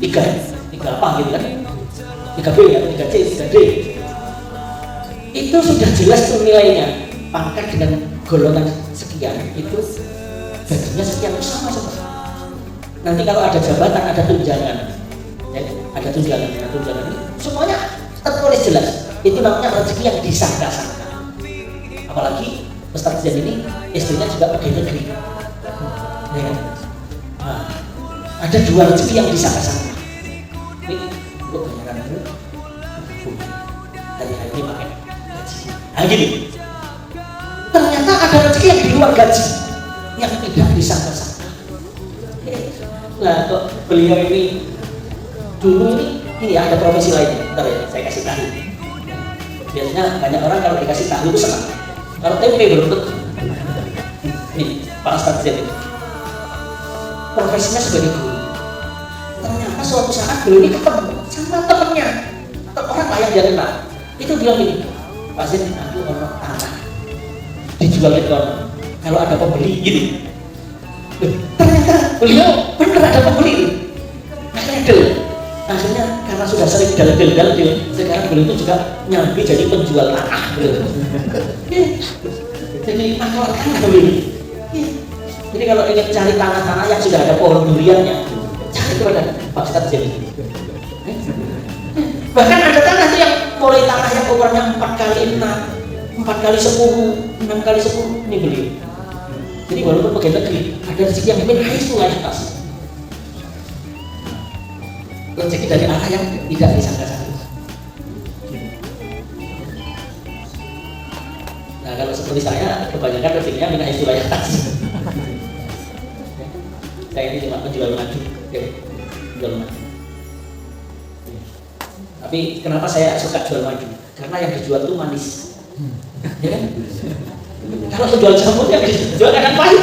Speaker 2: 3 apa gitu kan? 3B ya, 3C, 3D. Itu sudah jelas tuh nilainya. Pangkat dengan golongan sekian itu gajinya sekian sama. Nanti kalau ada jabatan, ada tunjangan, ya, ada tunjangan ini semuanya tertulis jelas. Itu namanya rezeki yang disangka-sangka. Apalagi Ustaz Zain ini istrinya juga pegawai negeri. Ya. Nah, ada 2 rezeki yang disangka-sangka. Ini untuk bayaran itu hari ini pakai gaji. Nah gini. Ternyata ada rezeki yang di luar gaji yang tidak disangka-sangka. Nah, kok beliau ini dulu ini ada profesi lain. Bentar ya, saya kasih tahu. Biasanya banyak orang kalau dikasih tahu itu senang. Kalau tempe belum tentu. Nih, Pak Ustaz Zain ini profesinya sebagai guru. Ternyata suatu saat beliau ini ketemu sama temennya atau orang lain yang dia kenal. Itu bilang ini, Pak Zain, aku orang tanah dijualin ke orang. Kalau ada pembeli gitu. Ternyata beliau benar ada pembeli. Akhirnya karena sudah sering dalil, sekarang beliau itu juga nyambi jadi penjual tanah. Jadi akal tanah beliau. Jadi kalau ingin cari tanah-tanah yang sudah ada pohon duriannya, cari kepada Pak Ustaz Zain. Bahkan ada tanah itu yang mulai tanah yang ukurannya 4x6, 4x10, 6x10, ini beliau. Jadi walaupun pegawai negeri, ada rezeki yang min haitsu la yahtasib. rezeki dari arah yang tidak disangka-sangka. Nah kalau seperti saya, kebanyakan rezekinya min haitsu la yahtasib. Saya ini cuma menjual madu, jual madu. Tapi kenapa saya suka jual madu? Karena yang dijual itu manis, ya kan? Kalau menjual jamu yang dijual akan pahit.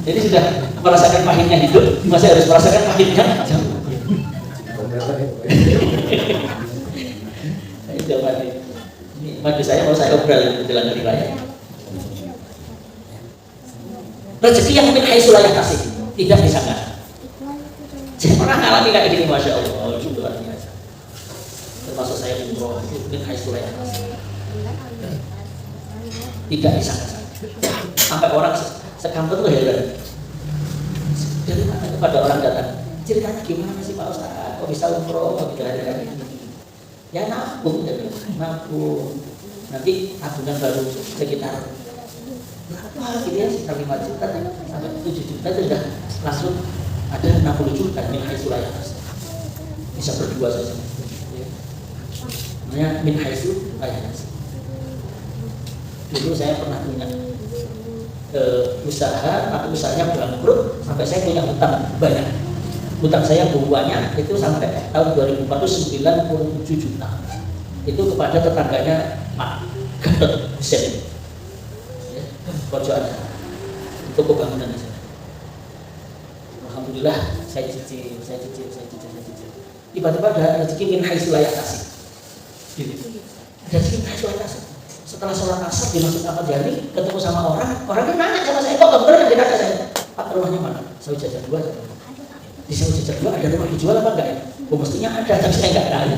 Speaker 2: Jadi sudah merasakan pahitnya hidup, masih harus merasakan pahitnya jamu. Saya jual madu. Madu saya mau saya obrol menjelang hari raya. Rezeki yang min haitsu la yahtasib, tidak disangka. Saya pernah ngalami kayak gini, masya Allah, luar biasa. Termasuk saya umroh itu min haitsu la yahtasib, tidak disangka. Sampai orang sekampung tuh heran. Dari mana kepada orang datang, ceritanya gimana sih Pak Ustaz? Kok bisa umroh? Kok bisa hari ini? Ya nabung, nabung. Nanti tabungan baru sekitar berapa gitu ya, sekitar 5 juta sampai 7 juta itu sudah langsung ada 60 juta min haitsu la yahtasib. Bisa berdua saja. Namanya min haitsu la yahtasib. Dulu saya pernah punya usaha, tapi usahanya bangkrut sampai saya punya hutang banyak. Hutang saya bungkuannya itu sampai tahun 2004 itu 97 juta. Itu kepada tetangganya Pak Gatot Hussein, ya, pojokan toko bangunan di sana. Alhamdulillah saya cicil. Tiba-tiba ada rezeki min haitsu la yahtasib. Ada rezeki min haitsu la yahtasib. Setelah sholat asar di Masjid Ahmad Yani ketemu sama orangnya nanya sama saya, kok bener yang ditanya saya, Pak rumahnya mana? Sawi Jajar 2. Di Sawi Jajar 2 ada rumah dijual apa enggak ya? Oh mestinya ada, tapi saya enggak tahu.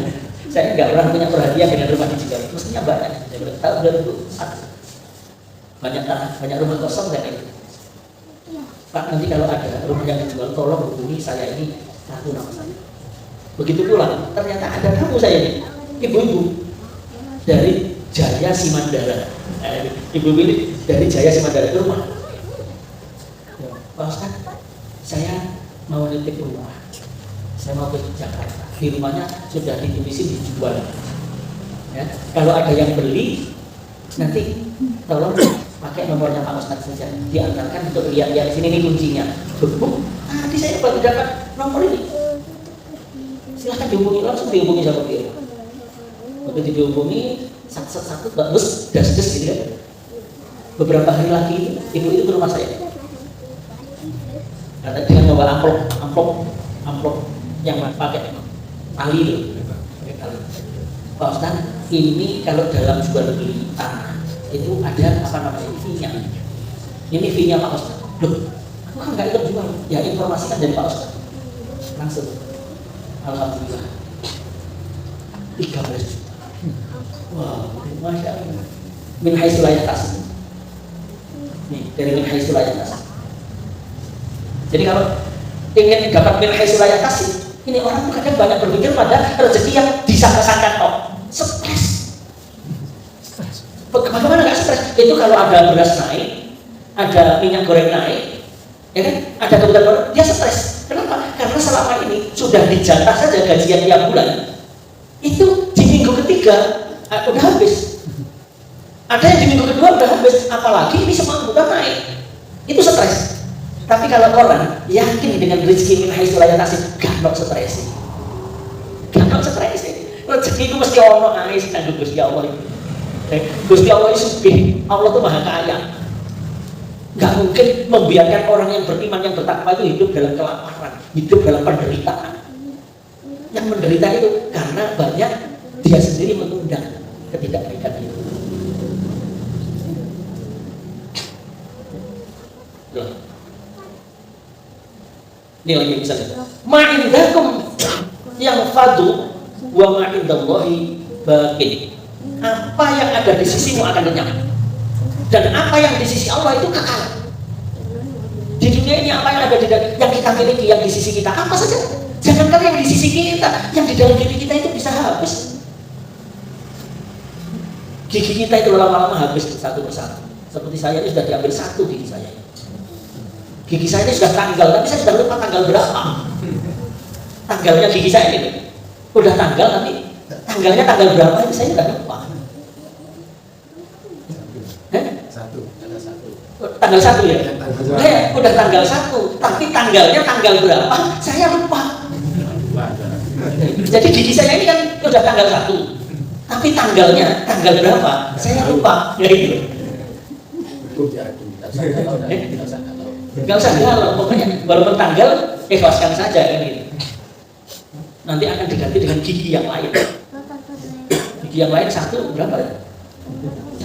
Speaker 2: Saya enggak pernah punya perhatian dengan rumah dijual. Mestinya banyak. Saya bilang tahu 2004 banyak tanah, banyak rumah kosong saya gitu. Pak nanti kalau ada rumah yang dijual tolong hubungi saya, ini satu nama saya. Begitu pula ternyata ada tamu saya ini, ibu-ibu dari Jaya Simandara. Ibu ini dari Jaya Simandara, itu rumah. Pak Ustaz, saya mau nitip rumah. Saya mau ke Jakarta. Di rumahnya sudah ditulisi dijual. Ya, kalau ada yang beli, nanti tolong pakai nomornya Pak Ustaz saja. Diantarkan untuk lihat-lihat sini, ini kuncinya. Bu, tadi saya baru dapat nomor ini. Silahkan dihubungi, langsung dihubungi sama dia. Begitu dihubungi, satu bagus, das gitu kan. Beberapa hari lagi ibu itu ke rumah saya. Karena dengan membawa amplop yang pakai tali itu. Pak Ustaz, ini kalau dalam jual beli tanah itu ada apa namanya fee-nya. Ini fee-nya Pak Ustaz. Loh, aku kan nggak ikut jual. Ya informasikan dari Pak Ustaz. Langsung. Alhamdulillah. 13 juta. Wah, masya Allah. Min haitsu la yahtasib. Nih, dari min haitsu la yahtasib. Jadi kalau ingin dapat min haitsu la yahtasib, ini orang kadang banyak berpikir pada rezeki yang disangka-sangka kok. Stres. Bagaimana nggak stres? Itu kalau ada beras naik, ada minyak goreng naik, ya kan? Ada kebutuhan baru, dia stres. Kenapa? Karena selama ini sudah dijatah saja gajian tiap bulan. Itu di minggu ketiga udah habis. Ada yang di minggu kedua udah habis, apalagi ini semua kebutuhan naik. Itu stres. Tapi kalau orang yakin dengan rezeki min haitsu la yahtasib, gak ono stres. Gak ono stres. Rezeki itu mesti ono ae sing Gusti Allah. Gusti Allah itu sugih. Allah itu maha kaya. Gak mungkin membiarkan orang yang beriman, yang bertakwa itu hidup dalam kelaparan, hidup dalam penderitaan. Yang menderita itu karena banyak dia sendiri menunda ketidakbaikan itu. Ini lagi misalnya, ma'indakum yang fadu wa ma'indallahi baqin. Apa yang ada di sisimu akan lenyap, dan apa yang di sisi Allah itu kekal. Di dunia ini apa yang ada yang kita miliki, yang di sisi kita apa saja. Jangankan yang di sisi kita, yang di dalam diri kita itu bisa habis. Gigi kita itu lama-lama habis satu persatu. Seperti saya ini sudah diambil satu gigi saya. Gigi saya ini sudah tanggal, tapi saya sudah lupa tanggal berapa. tanggalnya gigi saya ini. Udah tanggal tapi tanggalnya tanggal berapa itu saya nggak lupa. Tanggal 1 ya? Udah tanggal 1, tapi tanggalnya tanggal berapa saya lupa. Jadi gigi saya ini kan udah tanggal 1, tapi tanggalnya tanggal berapa saya lupa. Ya itu. Gak usah galau, pokoknya walaupun tanggal ikhlaskan saja kan gitu. Nanti akan diganti dengan gigi yang lain. Gigi yang lain 1 berapa ya?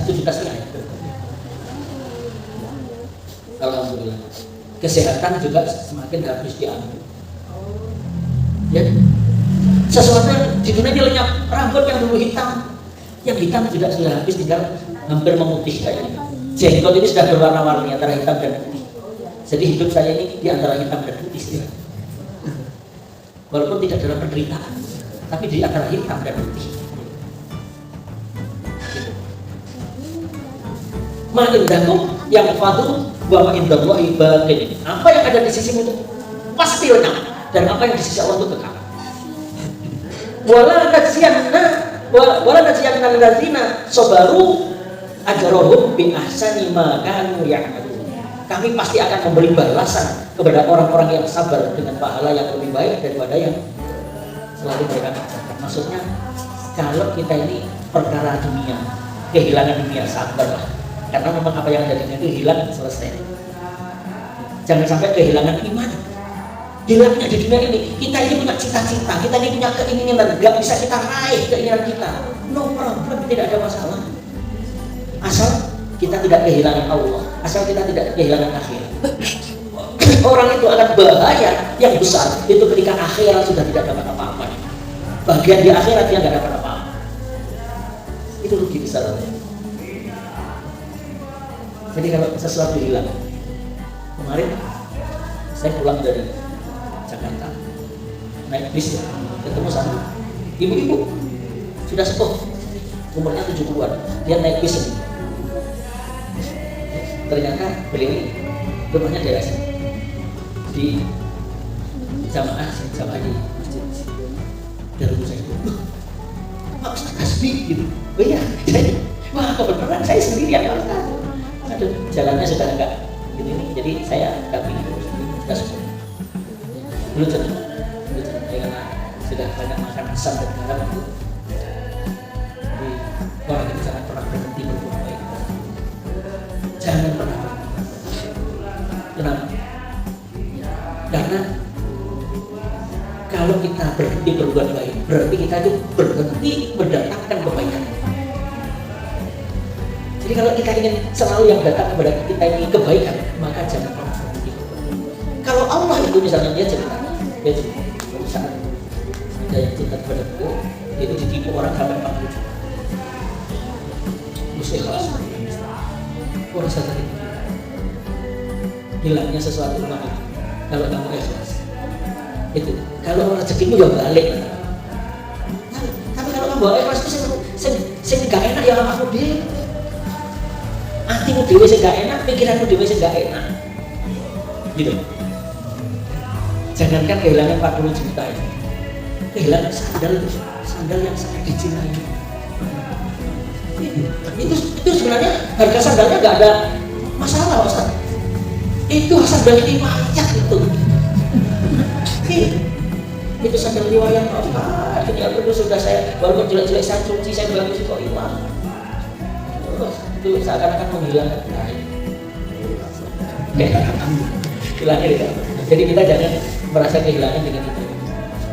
Speaker 2: 1,5 juta. Alhamdulillah. Kesehatan juga semakin harus diambil. Ya. Sesuatu yang di dunia ini lenyap, rambut yang dulu hitam, yang hitam juga sudah habis, tinggal hampir memutih kayak ini. Jenggot ini sudah berwarna-warni antara hitam dan putih. Jadi hidup saya ini di antara hitam dan putih. Walaupun tidak dalam penderitaan, tapi di antara hitam dan putih. Ma indakum yang fadu wa ma indallahi baqin. Apa yang ada di sisimu itu pasti lenyap, dan apa yang di sisi Allah itu kekal. Wala najiyanna alladzina sabaru ajrahum bi ahsani ma kanu ya'malun. Kami pasti akan memberi balasan kepada orang-orang yang sabar dengan pahala yang lebih baik daripada yang selalu mereka kerjakan. Maksudnya kalau kita ini perkara dunia, kehilangan dunia, sabarlah. Karena memang apa yang ada di dunia itu hilang, selesai. Jangan sampai kehilangan iman. Hilangnya di dunia ini, kita ini punya cita-cita, kita ini punya keinginan, gak bisa kita raih keinginan kita. No problem, tidak ada masalah. Asal kita tidak kehilangan Allah, asal kita tidak kehilangan akhirat. Orang itu akan bahaya yang besar itu ketika akhirat sudah tidak dapat apa-apa. Bagian di akhirat dia nggak dapat apa-apa. Itu rugi besar. Jadi kalau sesuatu hilang, kemarin saya pulang dari Jakarta, naik bis, ketemu sama ibu-ibu sudah sepuh, umurnya 70-an, dia naik bis ini. Ternyata beliau ini rumahnya daerah sini, di jamaah di masjid dari saya itu, Pak Ustaz Kasbi gitu. Oh iya, wah kebetulan saya sendirian Pak Ustaz. Aduh, jalannya sudah enggak gini, jadi saya dampingi sudah sepuh. Dulu karena sudah banyak makan asam dan garam itu, jadi orang ini jangan pernah berhenti berbuat baik. Jangan pernah berhenti. Kenapa? Karena kalau kita berhenti berbuat baik, berarti kita itu berhenti mendatangkan kebaikan. Jadi kalau kita ingin selalu yang datang kepada kita ini kebaikan, maka jangan pernah berhenti berbuat baik. Kalau Allah itu misalnya dia cerita saat ada yang cinta kepada aku, itu ditipu orang sampai 40 juta. Mesti ikhlas. Orang sadar itu hilangnya sesuatu rumah itu. Kalau kamu ikhlas, itu kalau rezekimu ya balik. Tapi kalau kamu ikhlas itu sing gak enak ya awakmu dhewe. Hatimu dhewe sing gak enak, pikiranmu dhewe sing gak enak. Gitu. Jangankan kehilangan 40 juta ini, kehilangan sandal yang sangat dicintai. Itu sebenarnya harga sandalnya nggak ada masalah, Ustaz. Itu sandal riwayat itu. Itu sandal riwayat Ustaz. Ketika itu sudah saya walaupun jelek-jelek saya cuci, saya bagus kok hilang. Itu seakan-akan menghilangkan kain. Hilangnya tidak. Jadi kita jangan merasa kehilangan dengan itu.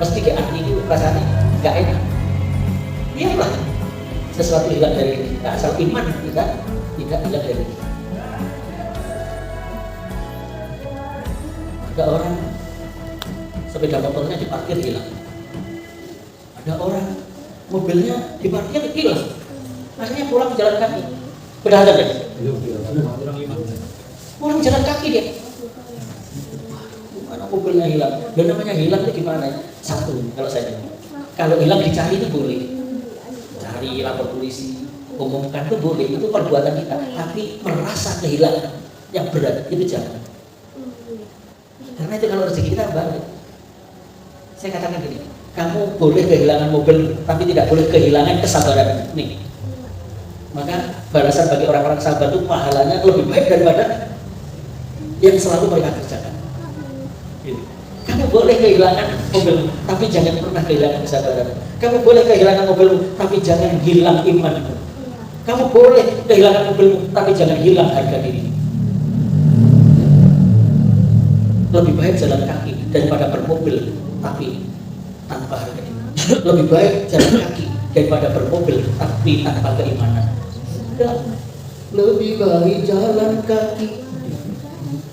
Speaker 2: Pasti ke hati itu rasanya nggak enak. Iyalah sesuatu hilang dari kita, asal iman kita tidak hilang dari kita. Ada orang sepeda motornya diparkir hilang. Ada orang mobilnya diparkir hilang. Akhirnya pulang jalan kaki. Padahal ada pulang jalan kaki dia. Mana mobilnya hilang? Dan namanya hilang itu gimana? Satu, kalau saya bilang, kalau hilang dicari itu boleh, cari lapor polisi, umumkan itu boleh, itu perbuatan kita. Tapi merasa kehilangan yang berat itu jangan. Karena itu kalau rezeki kita balik. Saya katakan gini, kamu boleh kehilangan mobil, tapi tidak boleh kehilangan kesabaran. Nih, maka balasan bagi orang-orang sabar itu pahalanya lebih baik daripada yang selalu mereka kerjakan. Kamu boleh kehilangan mobilmu, tapi jangan pernah kehilangan kesabaran. Kamu boleh kehilangan mobilmu, tapi jangan hilang imanmu. Kamu boleh kehilangan mobilmu, tapi jangan hilang harga diri. Lebih baik jalan kaki daripada bermobil, tapi tanpa harga diri. Lebih baik jalan kaki daripada bermobil, tapi tanpa keimanan. Lebih baik jalan kaki,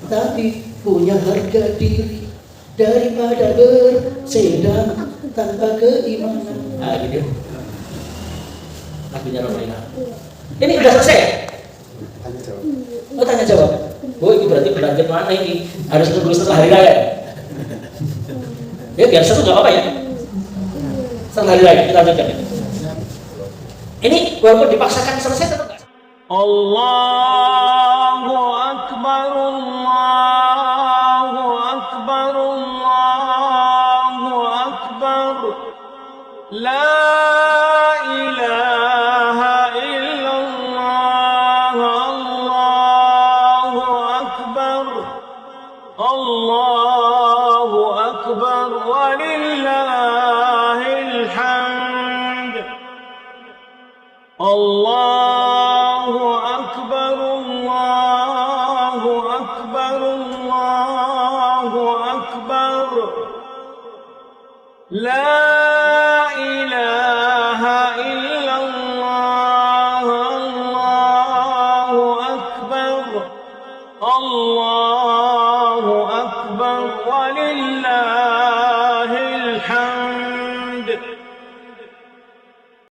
Speaker 2: tapi punya harga diri, daripada bersepeda tanpa keimanan. Nah, gitu. Lagunya Romaina. Ini udah selesai. Oh, tanya jawab. Oh, ini berarti belanja mana ini? Harus tunggu setelah hari raya. Ya, biar satu nggak apa-apa ya. Setelah hari raya kita lanjutkan. Ini walaupun dipaksakan selesai tetap nggak?
Speaker 3: Allahu Akbar, Allahu Akbar, Allahu Akbar. La ilaha illallah, Allahu Akbar, Allahu Akbar, walillahil hamd. Allah